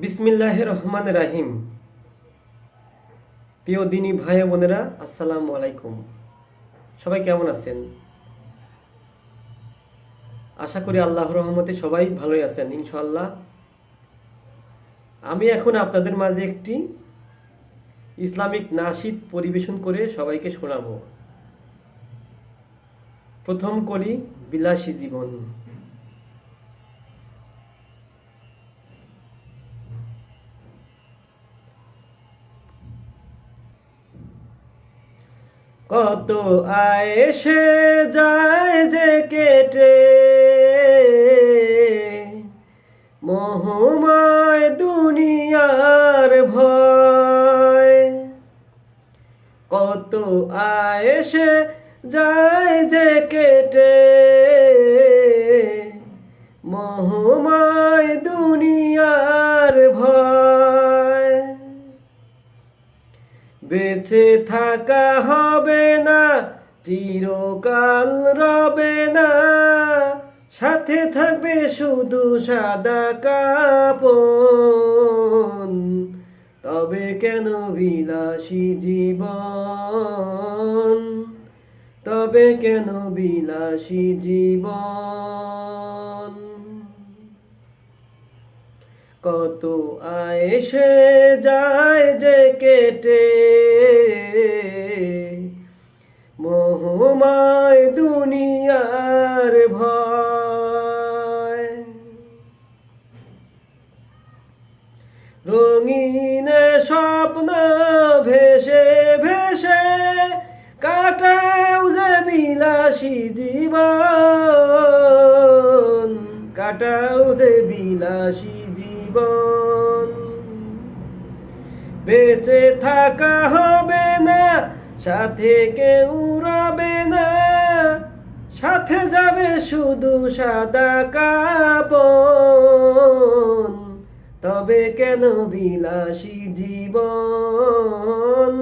বিসমিল্লাহির রহমানির রহিম। প্রিয় দিনী ভাই বোনেরা, আসসালামু আলাইকুম। সবাই কেমন আছেন? আশা করি আল্লাহর রহমতে সবাই ভালোই আছেন ইনশাআল্লাহ। আমি এখন আপনাদের মাঝে একটি ইসলামিক নাশিদ পরিবেশন করে সবাইকে শোনাবো। প্রথম কলি বিলাসী জীবন। কত আয়েশে যায় যে কেটে মোহময় দুনিয়ার ভয়। কত আয়েশে যায় যে কেটে মোহময় দুনিয়ার ভয়। বেঁচে থাকা হবে না, চিরকাল রবে না, সাথে থাকবে শুধু সাদা কাপন। তবে কেন বিলাসী জীবন, তবে কেন বিলাসী জীবন। কত আয়েশে যায় যে কেটে মোহময় দুনিয়ার ভয়। রঙিন স্বপ্ন ভেসে ভেসে কাটাও যে বিলাসী জীবন, কাটাও যে বিলাসী জীবন। বেঁচে থাকা হবে না, সাথে কেউ রবে না, সাথে যাবে শুধু সাদা কাপন। তবে কেন বিলাসী জীবন,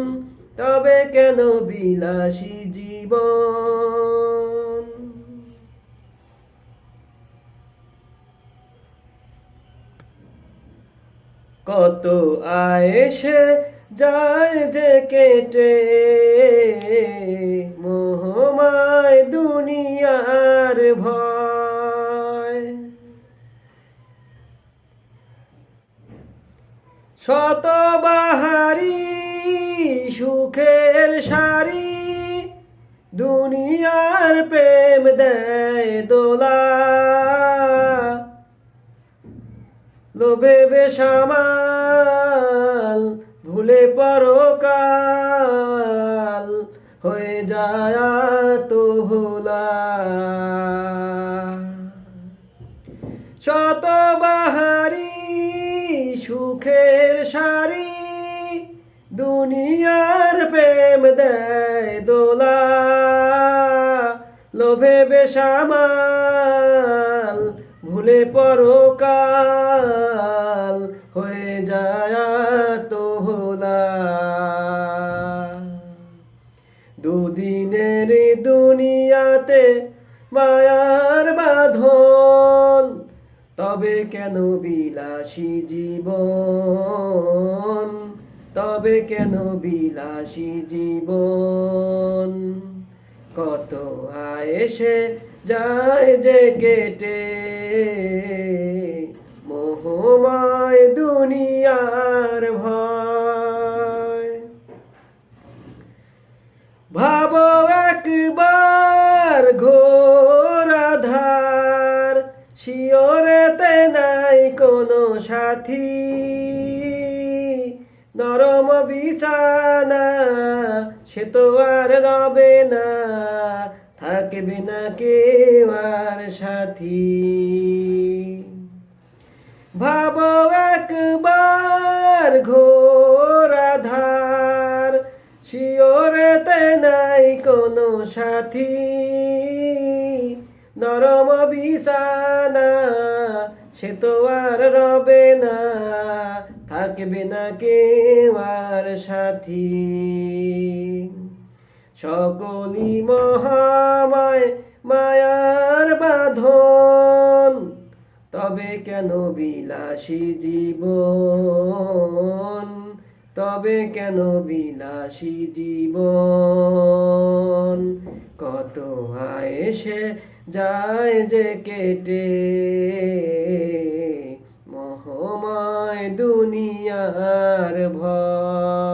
তবে কেন বিলাসী জীবন। কত আয়েশে যায় যে কেটে মোহময় দুনিয়ার ভয়। শত বাহারি সুখের সারি দুনিয়ার প্রেম দেয় দোলা। লোভে বেসামাল ভুলে পরকাল, হয়ে যায় তো ভোলা। শত বাহারি সুখের সারি দুনিয়ার প্রেম দেয় দোলা। লোভে বেসামাল ভুলে পরকাল, হয়ে যায় তো ভোলা। দুদিনের দুনিয়াতে মায়ার বাঁধন, তবে কেন বিলাসী জীবন, তবে কেন বিলাসী জীবন। কত আয়েশে যায় যে কেটে মোহময় দুনিয়ার ভয়। ভাবো একবার ঘোর আধার, শিওরেতে নাই কোনো সাথী। নরম বিছানা সে তো আর রবে না, থাকবে না কেউ আর সাথী। ভাবো একবার ঘোর আধার, শিওরেতে নাই কোনো সাথী। নরম বিছানা সে তো আর রবে না, থাকবে না কেউ আর সাথী। সকলই মহামায় মায়ার বাঁধন, তবে কেন বিলাসী জীবন, তবে কেন বিলাসী জীবন, কত আয়েসে যায় যে কেটে মোহময় দুনিয়ার ভয়।